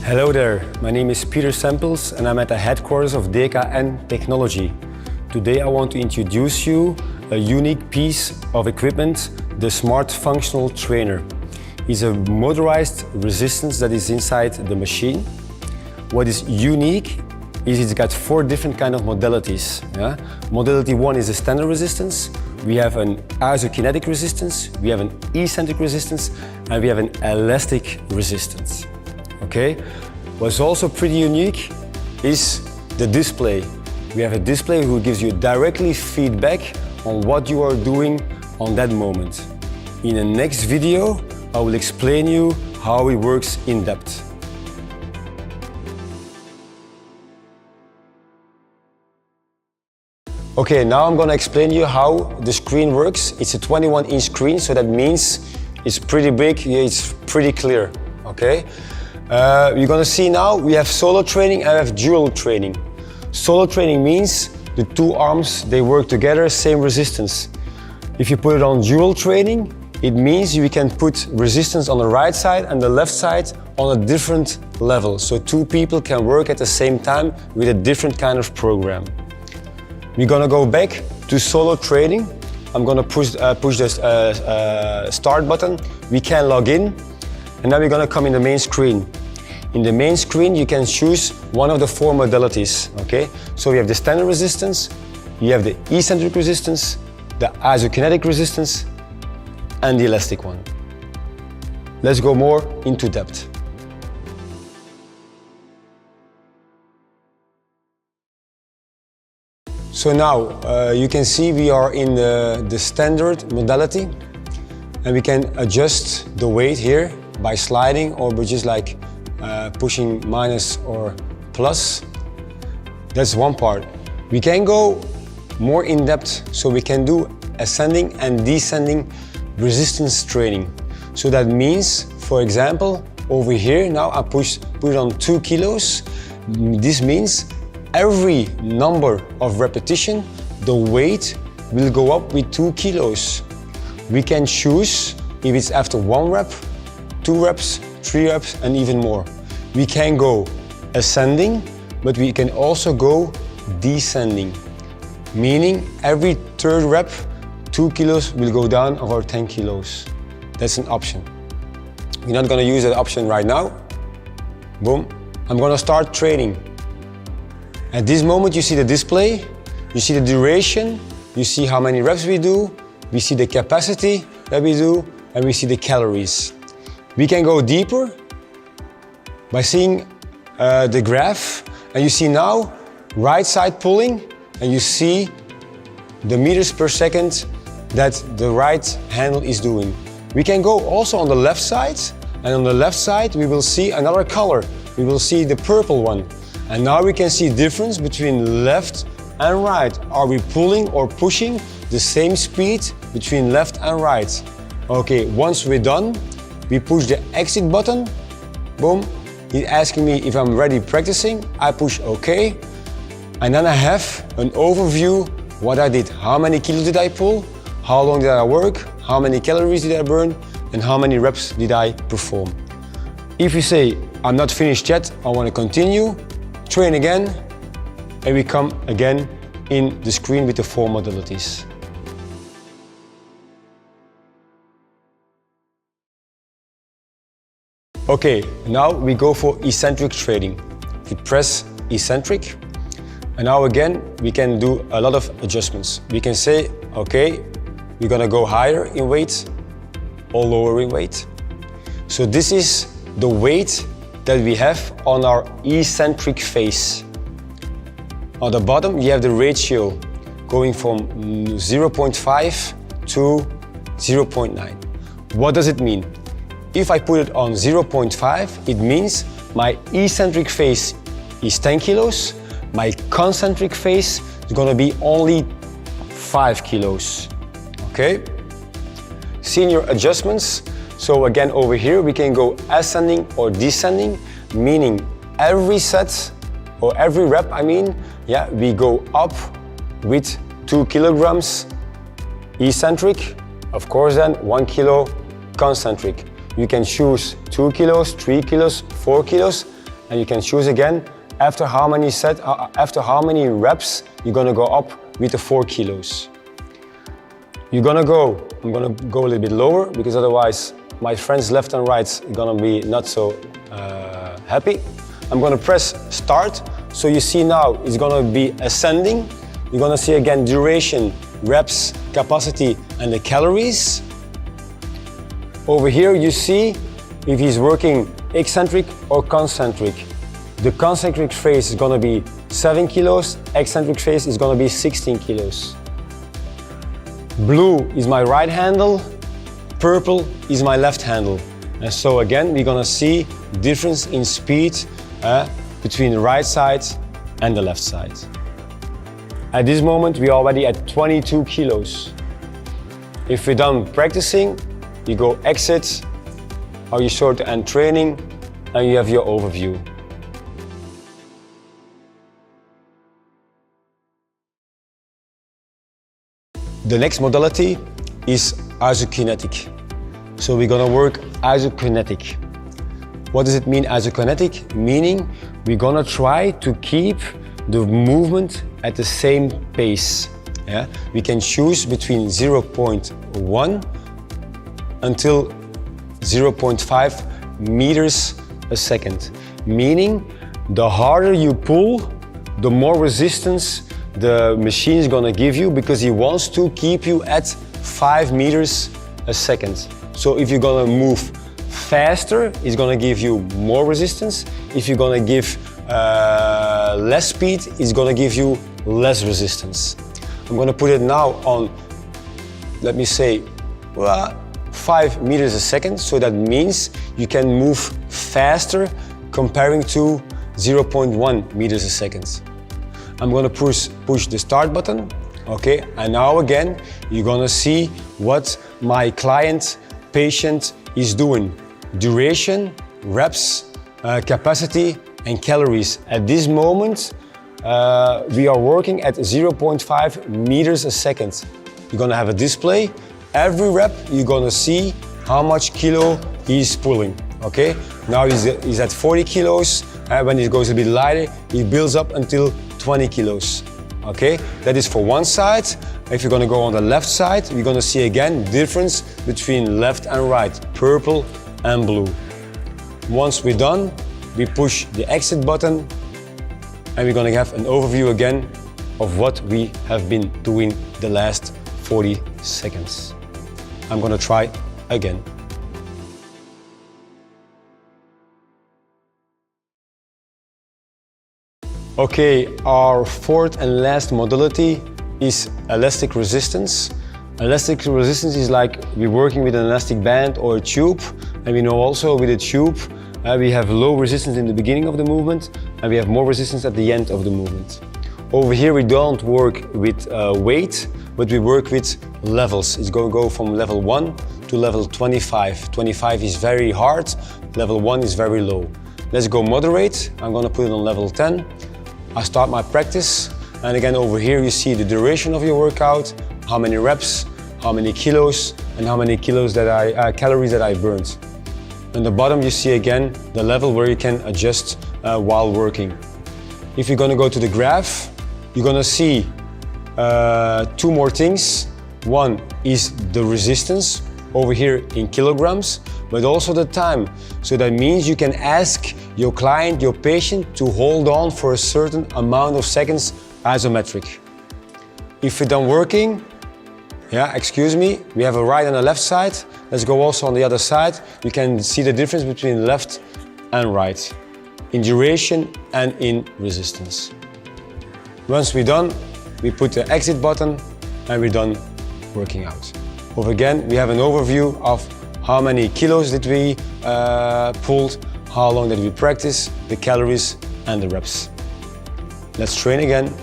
Hello there, my name is Peter Sempels and I'm at the headquarters of DKN Technology. Today I want to introduce you a unique piece of equipment, the Smart Functional Trainer. It's a motorized resistance that is inside the machine. What is unique is it's got 4 different kind of modalities. Yeah? Modality 1 is a standard resistance. We have an isokinetic resistance, we have an eccentric resistance, and we have an elastic resistance. Okay? What's also pretty unique is the display. We have a display who gives you directly feedback on what you are doing on that moment. In the next video, I will explain you how it works in depth. Okay, now I'm going to explain you how the screen works. It's a 21-inch screen, so that means it's pretty big, it's pretty clear. Okay? You're going to see now we have solo training and we have dual training. Solo training means the 2 arms, they work together, same resistance. If you put it on dual training, it means you can put resistance on the right side and the left side on a different level. So 2 people can work at the same time with a different kind of program. We're gonna go back to solo training. I'm gonna push the start button. We can log in, and now we're gonna come in the main screen. In the main screen, you can choose one of the 4 modalities. Okay, so we have the standard resistance, you have the eccentric resistance, the isokinetic resistance, and the elastic one. Let's go more into depth. So now you can see we are in the standard modality, and we can adjust the weight here by sliding or by just like pushing minus or plus. That's one part. We can go more in depth, so we can do ascending and descending resistance training. So that means, for example, over here now I put it on 2 kilos. This means every number of repetition, the weight will go up with 2 kilos. We can choose if it's after 1 rep, 2 reps, 3 reps, and even more. We can go ascending, but we can also go descending, meaning every 3rd rep, 2 kilos will go down of our 10 kilos. That's an option. We're not gonna use that option right now. Boom. I'm gonna start training. At this moment you see the display, you see the duration, you see how many reps we do, we see the capacity that we do, and we see the calories. We can go deeper by seeing the graph, and you see now right side pulling, and you see the meters per second that the right handle is doing. We can go also on the left side, and on the left side we will see another color. We will see the purple one. And now we can see the difference between left and right. Are we pulling or pushing the same speed between left and right? Okay, once we're done, we push the exit button. Boom. He's asking me if I'm ready practicing. I push OK. And then I have an overview what I did. How many kilos did I pull? How long did I work? How many calories did I burn? And how many reps did I perform? If you say, I'm not finished yet, I want to continue, train again, and we come again in the screen with the 4 modalities. Okay, now we go for eccentric training. We press eccentric, and now again we can do a lot of adjustments. We can say, okay, we're gonna go higher in weight or lower in weight. So this is the weight that we have on our eccentric face. On the bottom you have the ratio going from 0.5 to 0.9. What does it mean? If I put it on 0.5, it means my eccentric face is 10 kilos, my concentric face is gonna be only 5 kilos. Okay? Seeing your adjustments. So again, over here we can go ascending or descending, meaning every set or every rep, we go up with 2 kilograms eccentric, of course then 1 kilo concentric. You can choose 2 kilos, 3 kilos, 4 kilos, and you can choose again after how many reps you're gonna go up with the 4 kilos. I'm gonna go a little bit lower because otherwise my friends left and right are gonna be not so happy. I'm gonna press start. So you see now it's gonna be ascending. You're gonna see again duration, reps, capacity, and the calories. Over here you see if he's working eccentric or concentric. The concentric phase is gonna be 7 kilos, eccentric phase is gonna be 16 kilos. Blue is my right handle, purple is my left handle. And so again, we're gonna see difference in speed between the right side and the left side. At this moment, we're already at 22 kilos. If we're done practicing, you go exit, how you start to end training, and you have your overview. The next modality is isokinetic. So we're gonna work isokinetic. What does it mean, isokinetic? Meaning we're gonna try to keep the movement at the same pace. Yeah? We can choose between 0.1 until 0.5 meters a second. Meaning the harder you pull, the more resistance the machine is gonna give you because he wants to keep you at 5 meters a second. So if you're gonna move faster, it's gonna give you more resistance. If you're gonna give less speed, it's gonna give you less resistance. I'm gonna put it now on, let me say, 5 meters a second. So that means you can move faster comparing to 0.1 meters a second. I'm gonna push the start button, okay? And now again, you're gonna see what my patient is doing. Duration, reps, capacity, and calories. At this moment, we are working at 0.5 meters a second. You're gonna have a display. Every rep, you're gonna see how much kilo he's pulling, okay? Now he's at 40 kilos. When it goes a bit lighter, it builds up until 20 kilos, okay? That is for one side. If you're gonna go on the left side, you're gonna see again difference between left and right, purple and blue. Once we're done, we push the exit button and we're gonna have an overview again of what we have been doing the last 40 seconds. I'm gonna try again. Okay, our fourth and last modality is elastic resistance. Elastic resistance is like we're working with an elastic band or a tube, and we know also with a tube we have low resistance in the beginning of the movement and we have more resistance at the end of the movement. Over here we don't work with weight, but we work with levels. It's going to go from level 1 to level 25. 25 is very hard, level 1 is very low. Let's go moderate. I'm going to put it on level 10. I start my practice, and again over here you see the duration of your workout, how many reps, how many kilos, and how many calories that I burned. On the bottom you see again the level where you can adjust while working. If you're gonna go to the graph, you're gonna see two more things. One is the resistance over here in kilograms, but also the time. So that means you can ask your client, your patient, to hold on for a certain amount of seconds isometric. If you're done working, excuse me, we have a right and a left side. Let's go also on the other side. You can see the difference between left and right in duration and in resistance. Once we're done, we put the exit button and we're done working out. Over again, we have an overview of how many kilos did we pulled, how long did we practice, the calories and the reps. Let's train again.